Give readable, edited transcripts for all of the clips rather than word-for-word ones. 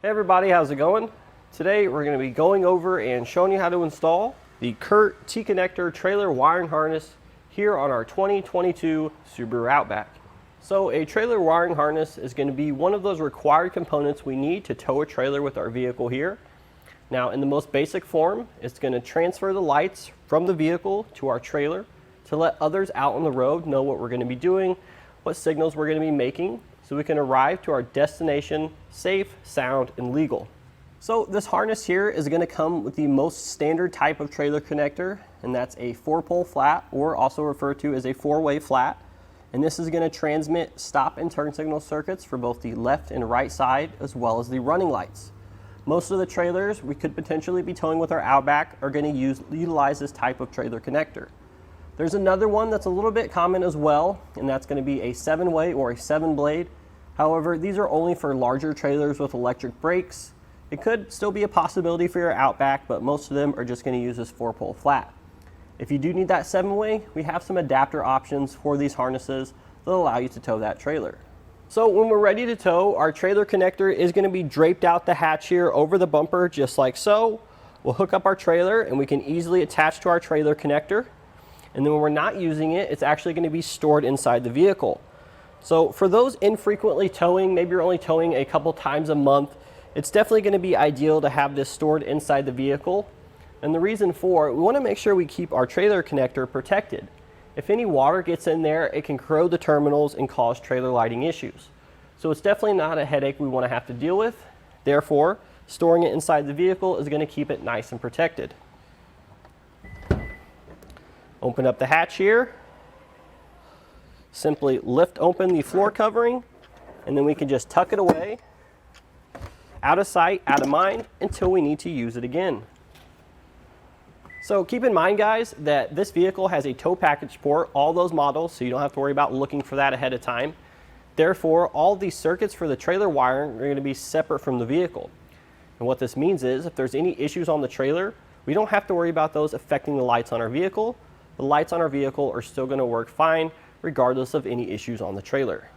Hey everybody, how's it going? Today we're going to be going over and showing you how to install the Curt T-connector trailer wiring harness here on our 2022 Subaru Outback. So a trailer wiring harness is going to be one of those required components we need to tow a trailer with our vehicle here. Now in the most basic form, it's going to transfer the lights from the vehicle to our trailer to let others out on the road know what we're going to be doing, what signals we're going to be making, so we can arrive to our destination safe, sound, and legal. So this harness here is going to come with the most standard type of trailer connector, and that's a 4-pole flat, or also referred to as a 4-way flat. And this is going to transmit stop and turn signal circuits for both the left and right side, as well as the running lights. Most of the trailers we could potentially be towing with our Outback are going to utilize this type of trailer connector. There's another one that's a little bit common as well, and that's going to be a 7-way or a 7-blade. However, these are only for larger trailers with electric brakes. It could still be a possibility for your Outback, but most of them are just going to use this 4-pole flat. If you do need that 7-way, we have some adapter options for these harnesses that allow you to tow that trailer. So when we're ready to tow, our trailer connector is going to be draped out the hatch here over the bumper just like so. We'll hook up our trailer and we can easily attach to our trailer connector. And then when we're not using it, it's actually going to be stored inside the vehicle. So for those infrequently towing, maybe you're only towing a couple times a month, it's definitely going to be ideal to have this stored inside the vehicle. And the reason for it, we want to make sure we keep our trailer connector protected. If any water gets in there, it can corrode the terminals and cause trailer lighting issues. So it's definitely not a headache we want to have to deal with. Therefore, storing it inside the vehicle is going to keep it nice and protected. Open up the hatch here, simply lift open the floor covering, and then we can just tuck it away, out of sight, out of mind, until we need to use it again. So keep in mind guys that this vehicle has a tow package port, all those models, so you don't have to worry about looking for that ahead of time. Therefore, all these circuits for the trailer wiring are going to be separate from the vehicle. And what this means is if there's any issues on the trailer, we don't have to worry about those affecting the lights on our vehicle. The lights on our vehicle are still going to work fine regardless of any issues on the trailer.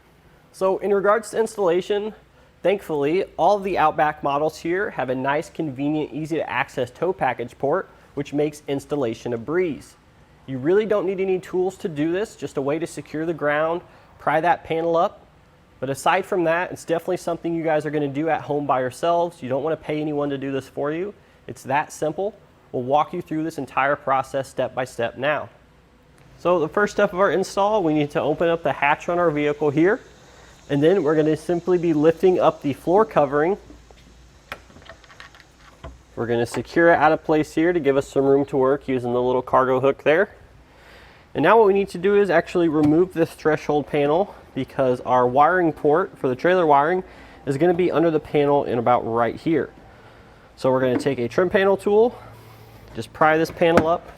So in regards to installation, thankfully all of the Outback models here have a nice, convenient, easy to access tow package port, which makes installation a breeze. You really don't need any tools to do this, just a way to secure the ground, pry that panel up. But aside from that, it's definitely something you guys are going to do at home by yourselves. You don't want to pay anyone to do this for you. It's that simple. We'll walk you through this entire process step by step now. So the first step of our install, we need to open up the hatch on our vehicle here, and then we're going to simply be lifting up the floor covering. We're going to secure it out of place here to give us some room to work using the little cargo hook there. And now what we need to do is actually remove this threshold panel, because our wiring port for the trailer wiring is going to be under the panel and about right here. So we're going to take a trim panel tool, just pry this panel up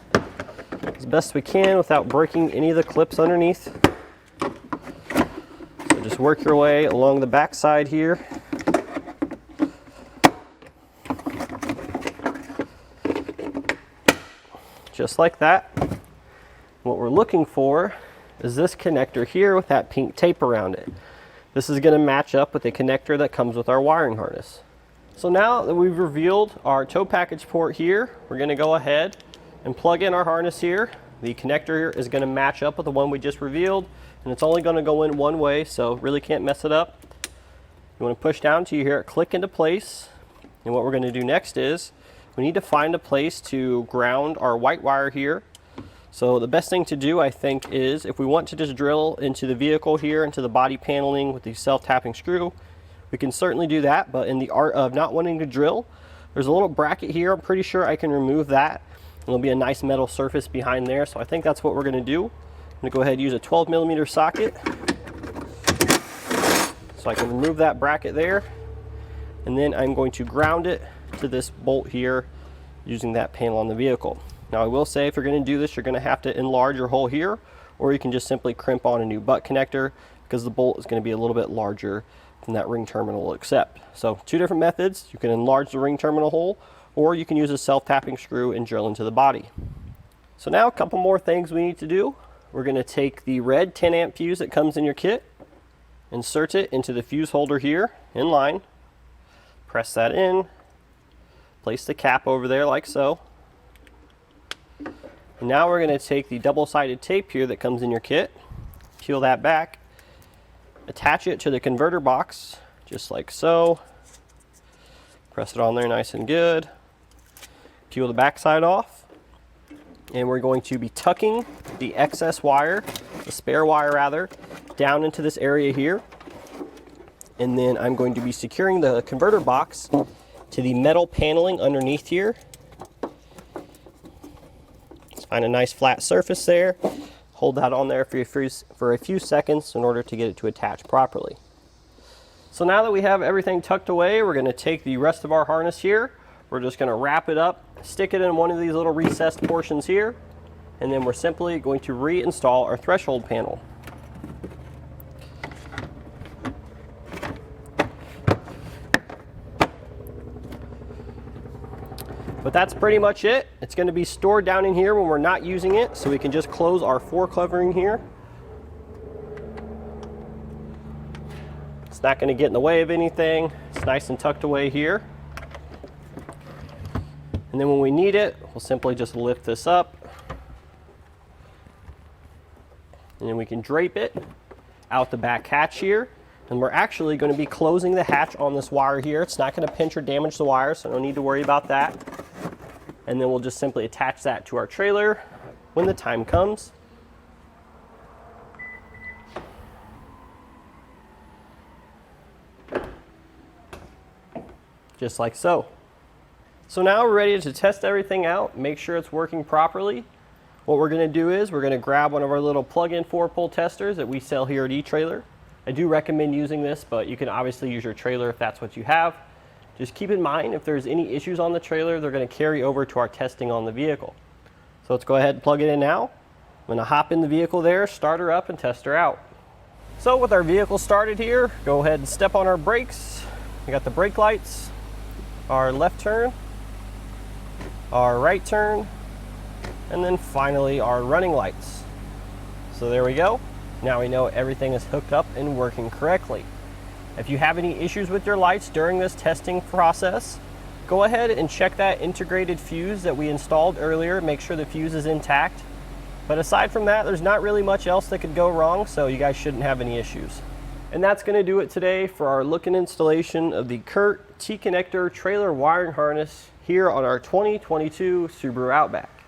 as best we can without breaking any of the clips underneath. So just work your way along the back side here. Just like that. What we're looking for is this connector here with that pink tape around it. This is going to match up with the connector that comes with our wiring harness. So now that we've revealed our tow package port here, we're going to go ahead and plug in our harness here. The connector here is going to match up with the one we just revealed, and it's only going to go in one way, so really can't mess it up. You want to push down till you hear it click into place. And what we're going to do next is we need to find a place to ground our white wire here. So the best thing to do, I think, is if we want to just drill into the vehicle here, into the body paneling with the self-tapping screw, we can certainly do that, but in the art of not wanting to drill, there's a little bracket here. I'm pretty sure I can remove that. There'll be a nice metal surface behind there, so I think that's what we're going to do. I'm going to go ahead and use a 12mm socket so I can remove that bracket there, and then I'm going to ground it to this bolt here using that panel on the vehicle. Now I will say, if you're going to do this, you're going to have to enlarge your hole here, or you can just simply crimp on a new butt connector, because the bolt is going to be a little bit larger than that ring terminal will accept. So two different methods. You can enlarge the ring terminal hole, or you can use a self-tapping screw and drill into the body. So now a couple more things we need to do. We're going to take the red 10 amp fuse that comes in your kit, insert it into the fuse holder here in line, Press that in, place the cap over there like so. And now we're going to take the double-sided tape here that comes in your kit, peel that back, attach it to the converter box just like so. Press it on there nice and good. Peel the back side off. And we're going to be tucking the excess wire, the spare wire rather, down into this area here. And then I'm going to be securing the converter box to the metal paneling underneath here. Let's find a nice flat surface there. Hold that on there for a few seconds in order to get it to attach properly. So now that we have everything tucked away, we're going to take the rest of our harness here. We're just going to wrap it up, stick it in one of these little recessed portions here, and then we're simply going to reinstall our threshold panel. But that's pretty much it. It's going to be stored down in here when we're not using it, so we can just close our floor covering here. It's not going to get in the way of anything. It's nice and tucked away here. And then when we need it, we'll simply just lift this up. And then we can drape it out the back hatch here. And we're actually going to be closing the hatch on this wire here. It's not going to pinch or damage the wire, so no need to worry about that. And then we'll just simply attach that to our trailer when the time comes. Just like so. So now we're ready to test everything out, make sure it's working properly. What we're going to do is we're going to grab one of our little plug-in 4-pole testers that we sell here at eTrailer. I do recommend using this, but you can obviously use your trailer if that's what you have. Just keep in mind if there's any issues on the trailer, they're going to carry over to our testing on the vehicle. So let's go ahead and plug it in now. I'm going to hop in the vehicle there, start her up, and test her out. So with our vehicle started here, go ahead and step on our brakes. We got the brake lights, our left turn, our right turn, and then finally our running lights. So there we go. Now we know everything is hooked up and working correctly. If you have any issues with your lights during this testing process, go ahead and check that integrated fuse that we installed earlier. Make sure the fuse is intact. But aside from that, there's not really much else that could go wrong, so you guys shouldn't have any issues. And that's going to do it today for our look and installation of the Curt T-connector trailer wiring harness here on our 2022 Subaru Outback.